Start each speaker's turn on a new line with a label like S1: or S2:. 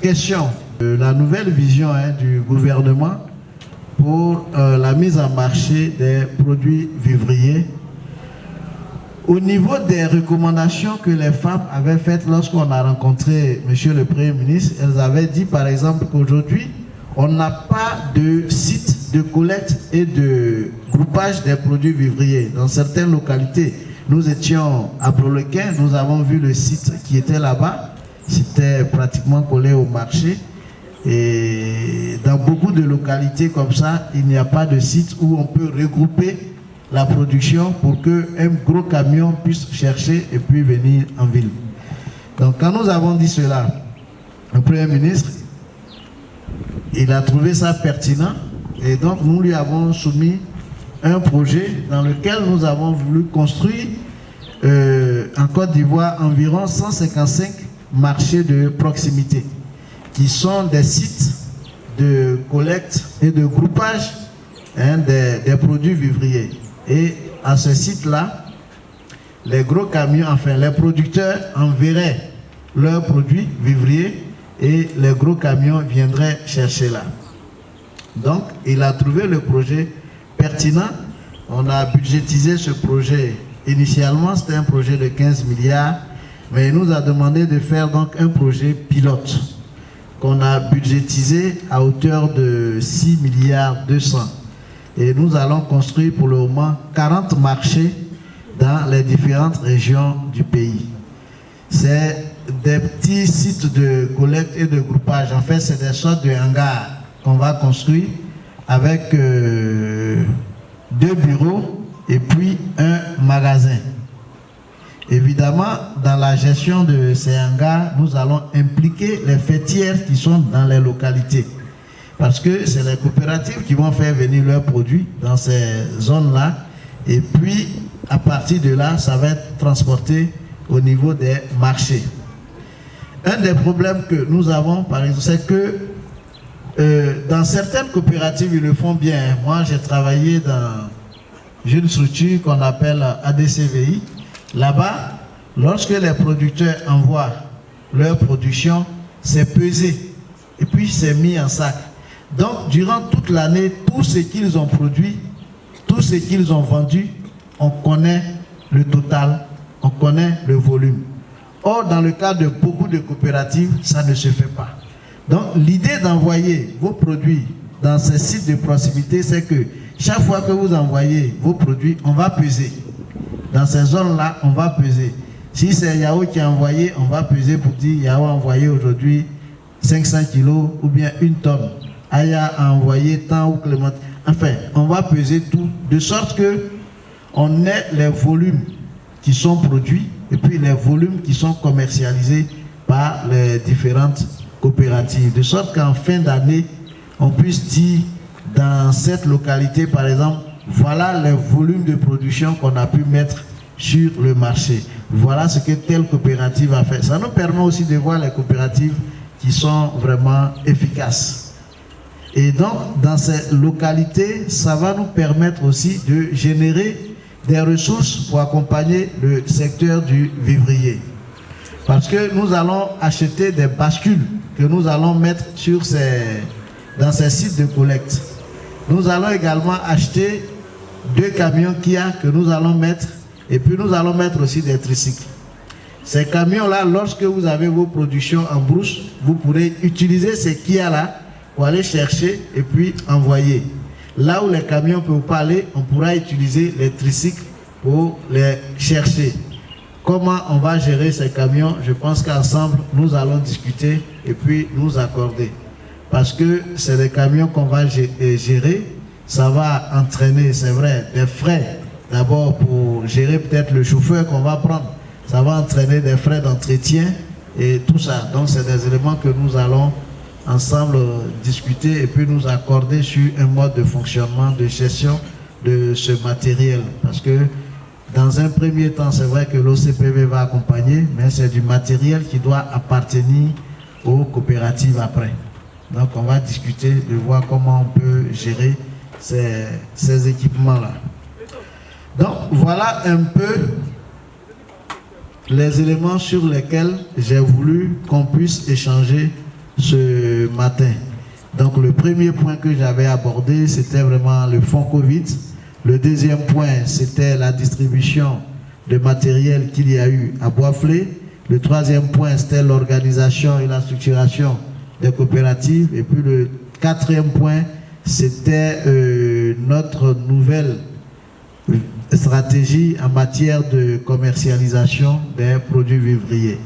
S1: question. La nouvelle vision du gouvernement pour la mise en marché des produits vivriers. Au niveau des recommandations que les femmes avaient faites lorsqu'on a rencontré M. le Premier ministre, elles avaient dit par exemple qu'aujourd'hui, on n'a pas de site de collecte et de groupage des produits vivriers. Dans certaines localités, nous étions à Blolequin, nous avons vu le site qui était là-bas, c'était pratiquement collé au marché. Et dans beaucoup de localités comme ça, il n'y a pas de site où on peut regrouper la production pour qu'un gros camion puisse chercher et puis venir en ville. Donc quand nous avons dit cela, le Premier ministre, il a trouvé ça pertinent et donc nous lui avons soumis un projet dans lequel nous avons voulu construire en Côte d'Ivoire environ 155 marchés de proximité qui sont des sites de collecte et de groupage des produits vivriers. Et à ce site-là, les gros camions, enfin les producteurs enverraient leurs produits vivriers et les gros camions viendraient chercher là. Donc, il a trouvé le projet pertinent. On a budgétisé ce projet. Initialement, c'était un projet de 15 milliards, mais il nous a demandé de faire donc un projet pilote qu'on a budgétisé à hauteur de 6 milliards 200. Et nous allons construire pour le moment 40 marchés dans les différentes régions du pays. C'est des petits sites de collecte et de groupage. En fait, c'est des sortes de hangars qu'on va construire avec 2 bureaux et puis un magasin. Évidemment, dans la gestion de ces hangars, nous allons impliquer les fêtières qui sont dans les localités. Parce que c'est les coopératives qui vont faire venir leurs produits dans ces zones-là. Et puis, à partir de là, ça va être transporté au niveau des marchés. Un des problèmes que nous avons, par exemple, c'est que dans certaines coopératives, ils le font bien. Moi, j'ai travaillé dans une structure qu'on appelle ADCVI. Là-bas, lorsque les producteurs envoient leur production, c'est pesé et puis c'est mis en sac. Donc, durant toute l'année, tout ce qu'ils ont produit, tout ce qu'ils ont vendu, on connaît le total, on connaît le volume. Or, dans le cas de beaucoup de coopératives, ça ne se fait pas. Donc, l'idée d'envoyer vos produits dans ces sites de proximité, c'est que chaque fois que vous envoyez vos produits, on va peser. Dans ces zones-là, on va peser. Si c'est Yao qui a envoyé, on va peser pour dire Yao a envoyé aujourd'hui 500 kilos ou bien 1 tonne. Aya a envoyé tant ou Clément. Enfin, on va peser tout de sorte que on ait les volumes qui sont produits et puis les volumes qui sont commercialisés par les différentes coopératives. De sorte qu'en fin d'année, on puisse dire dans cette localité, par exemple, voilà les volumes de production qu'on a pu mettre sur le marché. Voilà ce que telle coopérative a fait. Ça nous permet aussi de voir les coopératives qui sont vraiment efficaces. Et donc, dans ces localités, ça va nous permettre aussi de générer des ressources pour accompagner le secteur du vivrier. Parce que nous allons acheter des bascules que nous allons mettre dans ces sites de collecte. Nous allons également acheter 2 camions Kia que nous allons mettre et puis nous allons mettre aussi des tricycles. Ces camions-là, lorsque vous avez vos productions en brousse, vous pourrez utiliser ces Kia-là pour aller chercher et puis envoyer. Là où les camions ne peuvent pas aller, on pourra utiliser les tricycles pour les chercher. Comment on va gérer ces camions? Je pense qu'ensemble, nous allons discuter et puis nous accorder. Parce que c'est des camions qu'on va gérer. Ça va entraîner, c'est vrai, des frais. D'abord pour gérer peut-être le chauffeur qu'on va prendre. Ça va entraîner des frais d'entretien et tout ça. Donc c'est des éléments que nous allons ensemble discuter et puis nous accorder sur un mode de fonctionnement, de gestion de ce matériel. Parce que dans un premier temps, c'est vrai que l'OCPV va accompagner, mais c'est du matériel qui doit appartenir aux coopératives après. Donc on va discuter de voir comment on peut gérer ces équipements-là. Donc voilà un peu les éléments sur lesquels j'ai voulu qu'on puisse échanger ce matin. Donc le premier point que j'avais abordé, c'était vraiment le fonds Covid. Le deuxième point, c'était la distribution de matériel qu'il y a eu à Boisflé. Le troisième point, c'était l'organisation et la structuration des coopératives. Et puis le quatrième point, c'était notre nouvelle stratégie en matière de commercialisation des produits vivriers.